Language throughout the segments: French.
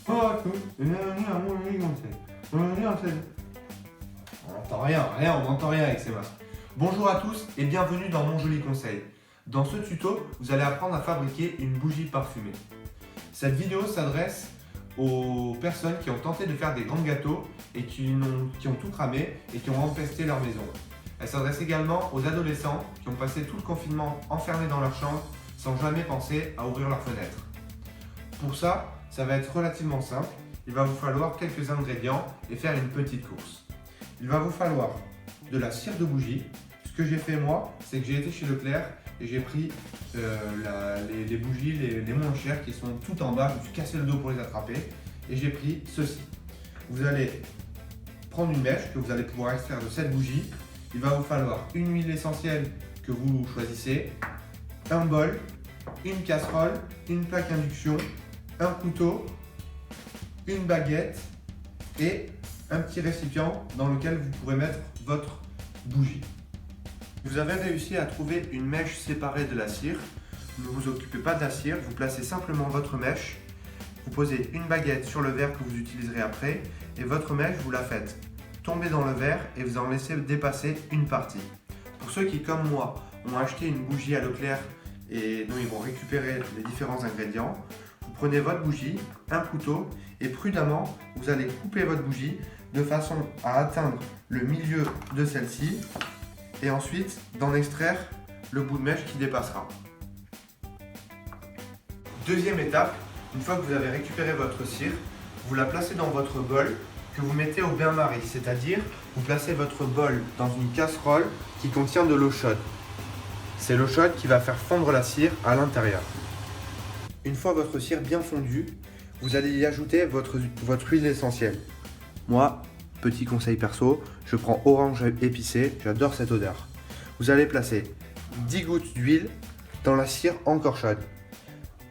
Bonjour à tous et bienvenue à mon joli conseil. Aujourd'hui, on n'entend rien, on n'entend rien avec ces masques. Bonjour à tous et bienvenue dans mon joli conseil. Dans ce tuto, vous allez apprendre à fabriquer une bougie parfumée. Cette vidéo s'adresse aux personnes qui ont tenté de faire des grands gâteaux et qui ont tout cramé et qui ont empesté leur maison. Elle s'adresse également aux adolescents qui ont passé tout le confinement enfermés dans leur chambre sans jamais penser à ouvrir leurs fenêtres. Pour ça va être relativement simple. Il va vous falloir quelques ingrédients et faire une petite course. Il va vous falloir de la cire de bougie. Ce que j'ai fait moi, c'est que j'ai été chez Leclerc et j'ai pris les bougies les moins chères qui sont tout en bas. Je me suis cassé le dos pour les attraper et j'ai pris ceci. Vous allez prendre une mèche que vous allez pouvoir extraire de cette bougie. Il va vous falloir une huile essentielle que vous choisissez, un bol, une casserole, une plaque induction, un couteau, une baguette et un petit récipient dans lequel vous pourrez mettre votre bougie. Vous avez réussi à trouver une mèche séparée de la cire. Ne vous occupez pas de la cire, vous placez simplement votre mèche, vous posez une baguette sur le verre que vous utiliserez après et votre mèche, vous la faites tomber dans le verre et vous en laissez dépasser une partie. Pour ceux qui, comme moi, ont acheté une bougie à Leclerc et dont ils vont récupérer les différents ingrédients, vous prenez votre bougie, un couteau et prudemment, vous allez couper votre bougie de façon à atteindre le milieu de celle-ci et ensuite d'en extraire le bout de mèche qui dépassera. Deuxième étape, une fois que vous avez récupéré votre cire, vous la placez dans votre bol que vous mettez au bain-marie, c'est-à-dire vous placez votre bol dans une casserole qui contient de l'eau chaude. C'est l'eau chaude qui va faire fondre la cire à l'intérieur. Une fois votre cire bien fondue, vous allez y ajouter votre huile essentielle. Moi, petit conseil perso, je prends orange épicé, j'adore cette odeur. Vous allez placer 10 gouttes d'huile dans la cire encore chaude.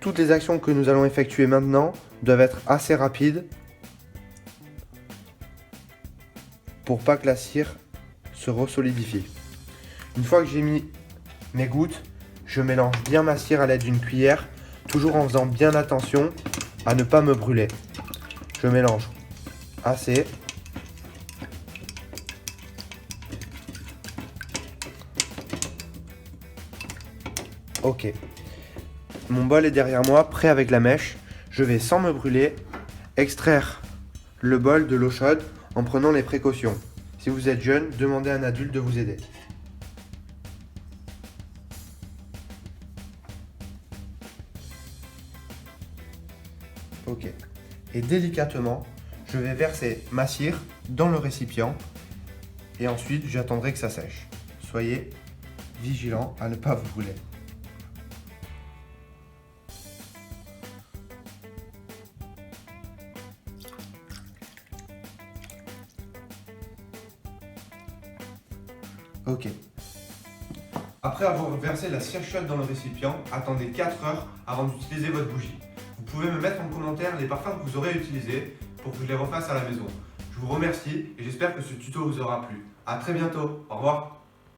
Toutes les actions que nous allons effectuer maintenant doivent être assez rapides pour pas que la cire se resolidifie. Une fois que j'ai mis mes gouttes, je mélange bien ma cire à l'aide d'une cuillère, toujours en faisant bien attention à ne pas me brûler. Je mélange assez. Ok. Mon bol est derrière moi, prêt avec la mèche. Je vais, sans me brûler, extraire le bol de l'eau chaude en prenant les précautions. Si vous êtes jeune, demandez à un adulte de vous aider. Ok. Et délicatement, je vais verser ma cire dans le récipient et ensuite j'attendrai que ça sèche. Soyez vigilant à ne pas vous brûler. Ok. Après avoir versé la cire chaude dans le récipient, attendez 4 heures avant d'utiliser votre bougie. Vous pouvez me mettre en commentaire les parfums que vous aurez utilisés pour que je les refasse à la maison. Je vous remercie et j'espère que ce tuto vous aura plu. A très bientôt, au revoir.